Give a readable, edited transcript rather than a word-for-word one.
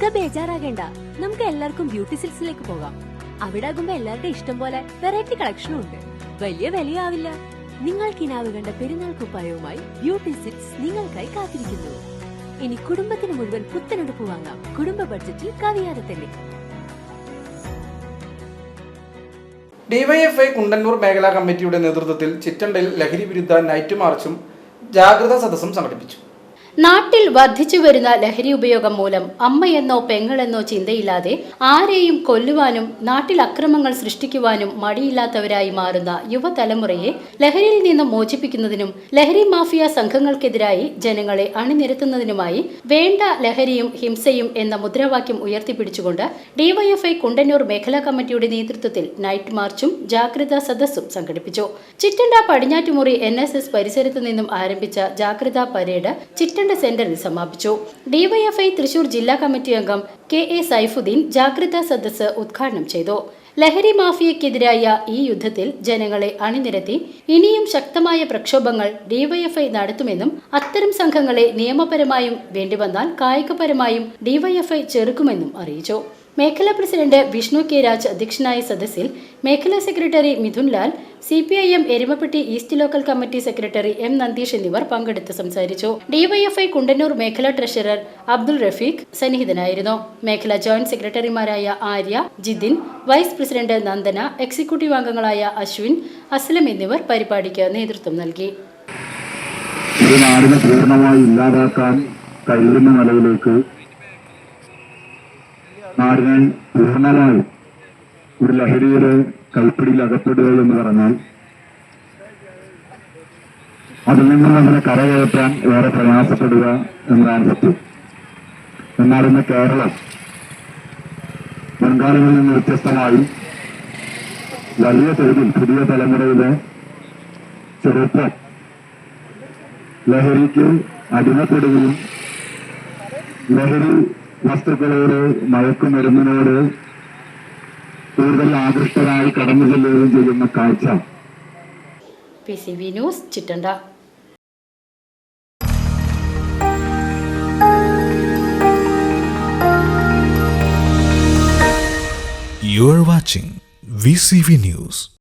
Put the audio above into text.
ബേജാറാകേണ്ട, നമുക്ക് എല്ലാവർക്കും ബ്യൂട്ടി സിൽക്സിലേക്ക് പോകാം. അവിടെ ആകുമ്പോ എല്ലാവരുടെ ഇഷ്ടം പോലെ വെറൈറ്റി കളക്ഷനും ഉണ്ട്. വലിയ വിലയാവില്ല. നിങ്ങൾ കിനാവ് കണ്ട പെരുന്നാൾ കുപ്പായവുമായി ബ്യൂട്ടി സിൽക്സ് നിങ്ങൾക്കായി കാത്തിരിക്കുന്നു. ഇനി കുടുംബത്തിന് മുഴുവൻ പുത്തനെടുപ്പ് വാങ്ങാം. കുടുംബ ബഡ്ജറ്റിൽ കവിയാതെ തന്നെ. ഡിവൈഎഫ്ഐ കുണ്ടന്നൂർ മേഖലാ കമ്മിറ്റിയുടെ നേതൃത്വത്തിൽ ചിറ്റണ്ടയിൽ ലഹരി വിരുദ്ധ നൈറ്റ് മാർച്ചും ജാഗ്രതാ സദസ്സും സംഘടിപ്പിച്ചു. നാട്ടിൽ വർദ്ധിച്ചുവരുന്ന ലഹരി ഉപയോഗം മൂലം അമ്മയെന്നോ പെങ്ങളെന്നോ ചിന്തയില്ലാതെ ആരെയും കൊല്ലുവാനും നാട്ടിൽ അക്രമങ്ങൾ സൃഷ്ടിക്കുവാനും മടിയില്ലാത്തവരായി മാറുന്ന യുവതലമുറയെ ലഹരിയിൽ നിന്നും മോചിപ്പിക്കുന്നതിനും ലഹരി മാഫിയ സംഘങ്ങൾക്കെതിരായി ജനങ്ങളെ അണിനിരത്തുന്നതിനുമായി വേണ്ട ലഹരിയും ഹിംസയും എന്ന മുദ്രാവാക്യം ഉയർത്തിപ്പിടിച്ചുകൊണ്ട് ഡിവൈഎഫ്ഐ കുണ്ടന്നൂർ മേഖലാ കമ്മിറ്റിയുടെ നേതൃത്വത്തിൽ നൈറ്റ് മാർച്ചും ജാഗ്രതാ സദസ്സും സംഘടിപ്പിച്ചു. ചിറ്റണ്ട പടിഞ്ഞാറ്റുമുറി NSS പരിസരത്തു നിന്നും ആരംഭിച്ച ജാഗ്രതാ പരേഡ് ചിറ്റണ്ട സെന്ററിൽ സമാപിച്ചു. ഡിവൈഎഫ്ഐ തൃശൂർ ജില്ലാ കമ്മിറ്റി അംഗം KA സൈഫുദ്ദീൻ ജാഗ്രതാ സദസ്സ് ഉദ്ഘാടനം ചെയ്തു. ലഹരി മാഫിയക്കെതിരായ ഈ യുദ്ധത്തിൽ ജനങ്ങളെ അണിനിരത്തി ഇനിയും ശക്തമായ പ്രക്ഷോഭങ്ങൾ ഡിവൈഎഫ്ഐ നടത്തുമെന്നും അത്തരം സംഘങ്ങളെ നിയമപരമായും വേണ്ടിവന്നാൽ കായികപരമായും ഡിവൈഎഫ്ഐ ചെറുക്കുമെന്നും അറിയിച്ചു. മേഖലാ പ്രസിഡന്റ് വിഷ്ണു K. രാജ് അധ്യക്ഷനായ സദസ്സിൽ മേഖലാ secretary Mithun Lal, CPIM Erumapetty east local committee secretary M. Nandeesh എന്നിവർ പങ്കെടുത്ത് സംസാരിച്ചു. ഡിവൈഎഫ്ഐ കുണ്ടന്നൂർ മേഖലാ ട്രഷറർ അബ്ദുൾ റഫീഖ് സന്നിഹിതനായിരുന്നു. മേഖലാ ജോയിന്റ് സെക്രട്ടറിമാരായ Arya, Jithin, vice president Nandana, executive അംഗങ്ങളായ അശ്വിൻ, അസ്ലം എന്നിവർ പരിപാടിക്ക് നേതൃത്വം നൽകി. ഒരു നാടിനെ പൂർണ്ണമായി ഇല്ലാതാക്കാൻ കഴിയുന്ന നിലയിലേക്ക് നാടിനെ പൂർണ്ണമായും ഒരു ലഹരിയുടെ കൈപ്പിടിയിൽ അകപ്പെടുക എന്ന് പറഞ്ഞാൽ അതിൽ നിന്നും അതിനെ കരകയറ്റാൻ ഏറെ പ്രയാസപ്പെടുക എന്നതാണ് സത്യം. എന്നാൽ ഇന്ന് കേരളം ബംഗാളിൽ നിന്ന് വ്യത്യസ്തമായി വലിയ തോതിൽ പുതിയ തലമുറയിലെ ചെറുപ്പം ലഹരിക്ക് അടിമപ്പെടുകയും ലഹരി വസ്തുക്കളോട് മയക്കുമരുന്നിനോട് കൂടുതൽ ആകൃഷ്ടരായി കടന്നു ചെല്ലുകയും ചെയ്യുന്ന കാഴ്ച. PCV news Chittanda. You are watching VCV News.